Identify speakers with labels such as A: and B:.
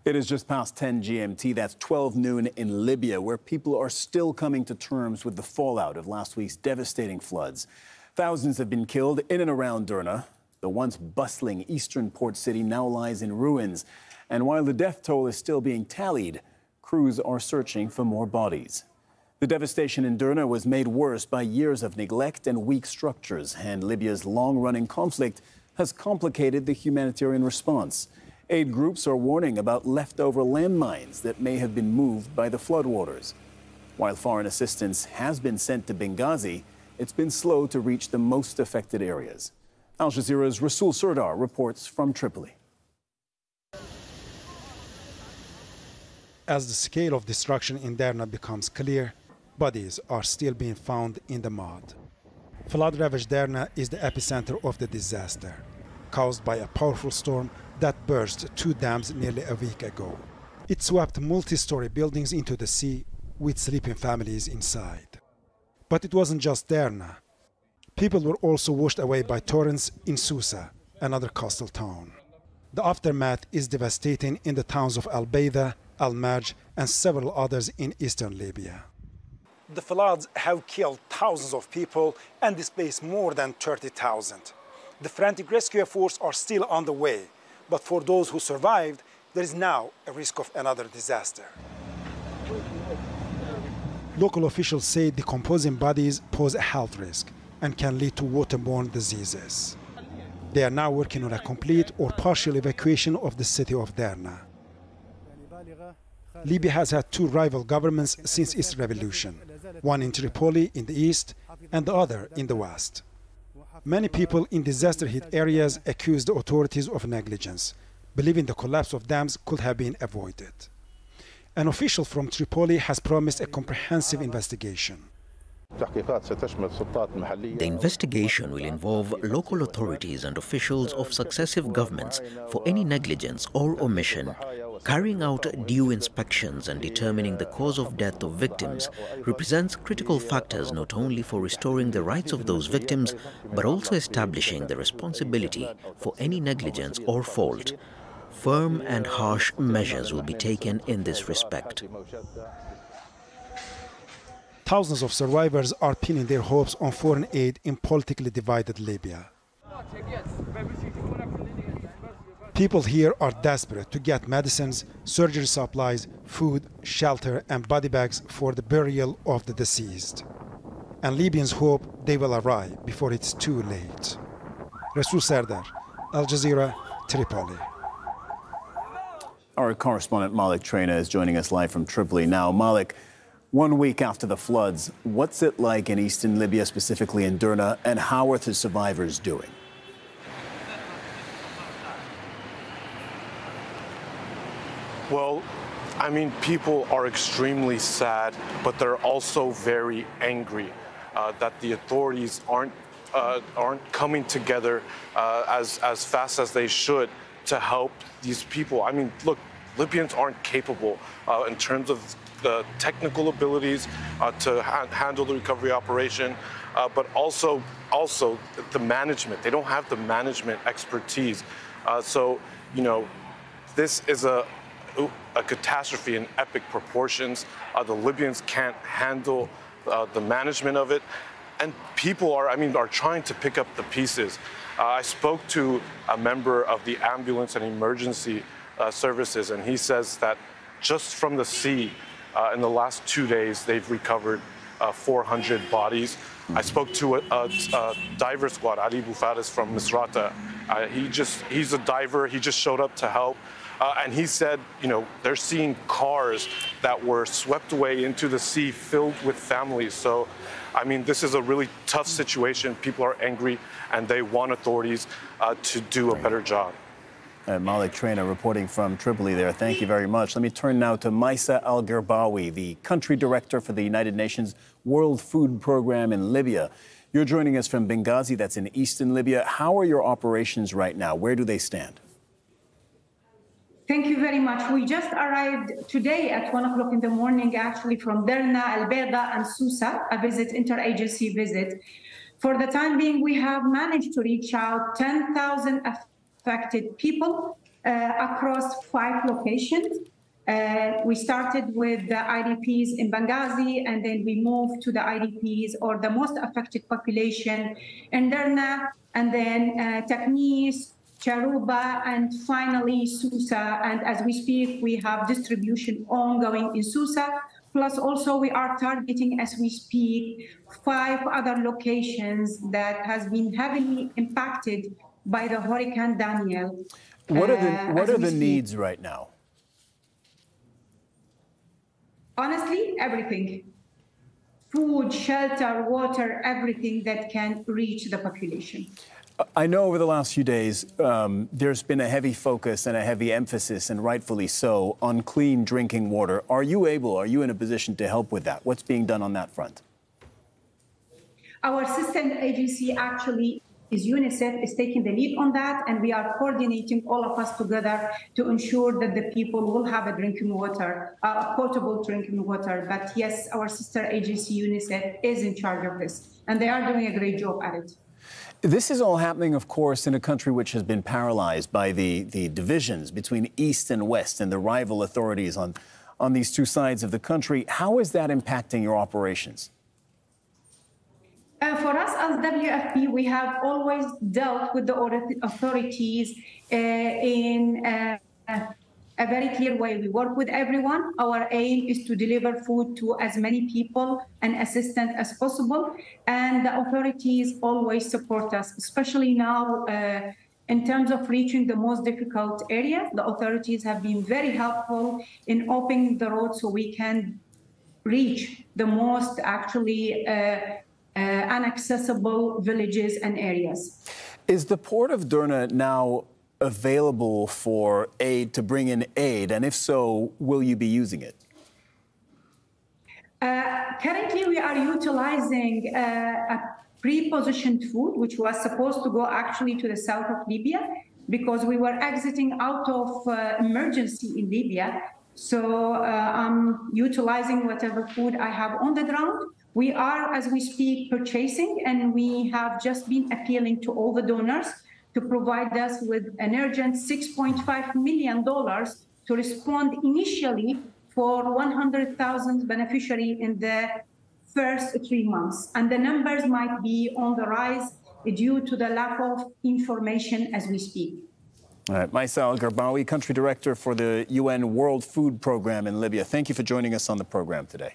A: It is just past 10 GMT. That's 12 noon in Libya, where people are still coming to terms with the fallout of last week's devastating floods. Thousands have been killed in and around Derna. The once bustling eastern port city now lies in ruins. And while the death toll is still being tallied, crews are searching for more bodies. The devastation in Derna was made worse by years of neglect and weak structures, and Libya's long-running conflict has complicated the humanitarian response. Aid groups are warning about leftover landmines that may have been moved by the floodwaters. While foreign assistance has been sent to Benghazi, it's been slow to reach the most affected areas. Al Jazeera's Rasul Sardar reports from Tripoli.
B: As the scale of destruction in Derna becomes clear, bodies are still being found in the mud. Flood-ravaged Derna is the epicenter of the disaster, caused by a powerful storm that burst 2 dams nearly a week ago. It swept multi-story buildings into the sea with sleeping families inside. But it wasn't just Derna. People were also washed away by torrents in Susa, another coastal town. The aftermath is devastating in the towns of Al-Bayda, Al-Marj, and several others in eastern Libya. The floods have killed thousands of people and displaced more than 30,000. The frantic rescue efforts are still on the way, but for those who survived, there is now a risk of another disaster. Local officials say decomposing bodies pose a health risk and can lead to waterborne diseases. They are now working on a complete or partial evacuation of the city of Derna. Libya has had 2 rival governments since its revolution, one in Tripoli in the east and the other in the west. Many people in disaster-hit areas accuse the authorities of negligence, believing the collapse of dams could have been avoided. An official from Tripoli has promised a comprehensive investigation.
C: The investigation will involve local authorities and officials of successive governments for any negligence or omission. Carrying out due inspections and determining the cause of death of victims represents critical factors not only for restoring the rights of those victims, but also establishing the responsibility for any negligence or fault. Firm and harsh measures will be taken in this respect.
B: Thousands of survivors are pinning their hopes on foreign aid in politically divided Libya. People here are desperate to get medicines, surgery supplies, food, shelter, and body bags for the burial of the deceased. And Libyans hope they will arrive before it's too late. Rasul Sardar, Al Jazeera, Tripoli.
A: Our correspondent Malik Traina is joining us live from Tripoli now. Malik, 1 week after the floods, what's it like in eastern Libya, specifically in Derna, and how are the survivors doing?
D: Well, I mean, people are extremely sad, but they're also very angry that the authorities aren't coming together as fast as they should to help these people. I mean, look, Libyans aren't capable in terms of the technical abilities to handle the recovery operation, but also the management. They don't have the management expertise. So, you know, this is a catastrophe in epic proportions. The Libyans can't handle the management of it, and people are trying to pick up the pieces. I spoke to a member of the ambulance and emergency services, and he says that just from the sea, in the last 2 days, they've recovered 400 bodies. I spoke to a diver squad, Ali Boufaris from Misrata. He's a diver. He just showed up to help. And he said, you know, they're seeing cars that were swept away into the sea filled with families. So, I mean, this is a really tough situation. People are angry, and they want authorities to do a better job.
A: Malik Traina reporting from Tripoli there. Thank you very much. Let me turn now to Maisa Al-Gerbawi, the country director for the United Nations World Food Program in Libya. You're joining us from Benghazi, that's in eastern Libya. How are your operations right now? Where do they stand?
E: Thank you very much. We just arrived today at 1 o'clock in the morning, actually, from Derna, Al-Bayda, and Susa, a interagency visit. For the time being, we have managed to reach out 10,000 affected people across 5 locations. We started with the IDPs in Benghazi, and then we moved to the IDPs or the most affected population in Derna, and then Taknis, Charuba, and finally Susa. And as we speak, we have distribution ongoing in Susa. Plus, also we are targeting, as we speak, 5 other locations that has been heavily impacted by the Hurricane Daniel.
A: What are the needs right now?
E: Honestly, everything. Food, shelter, water, everything that can reach the population.
A: I know over the last few days, there's been a heavy focus and a heavy emphasis, and rightfully so, on clean drinking water. Are you in a position to help with that? What's being done on that front?
E: Our sister agency actually is UNICEF, is taking the lead on that, and we are coordinating all of us together to ensure that the people will have a drinking water, potable drinking water. But yes, our sister agency UNICEF is in charge of this, and they are doing a great job at it.
A: This is all happening, of course, in a country which has been paralyzed by the divisions between East and West and the rival authorities on these 2 sides of the country. How is that impacting your operations?
E: For us as WFP, we have always dealt with the authorities in a very clear way. We work with everyone. Our aim is to deliver food to as many people and assistance as possible. And the authorities always support us, especially now in terms of reaching the most difficult areas. The authorities have been very helpful in opening the road so we can reach the most actually inaccessible villages and areas.
A: Is the port of Derna now available for aid, to bring in aid? And if so, will you be using it?
E: Currently, we are utilizing a pre-positioned food, which was supposed to go actually to the south of Libya, because we were exiting out of emergency in Libya. So I'm utilizing whatever food I have on the ground. We are, as we speak, purchasing, and we have just been appealing to all the donors to provide us with an urgent $6.5 million to respond initially for 100,000 beneficiaries in the first 3 months. And the numbers might be on the rise due to the lack of information as we speak.
A: All right, Maisa Al-Garbawi, Country Director for the UN World Food Programme in Libya. Thank you for joining us on the program today.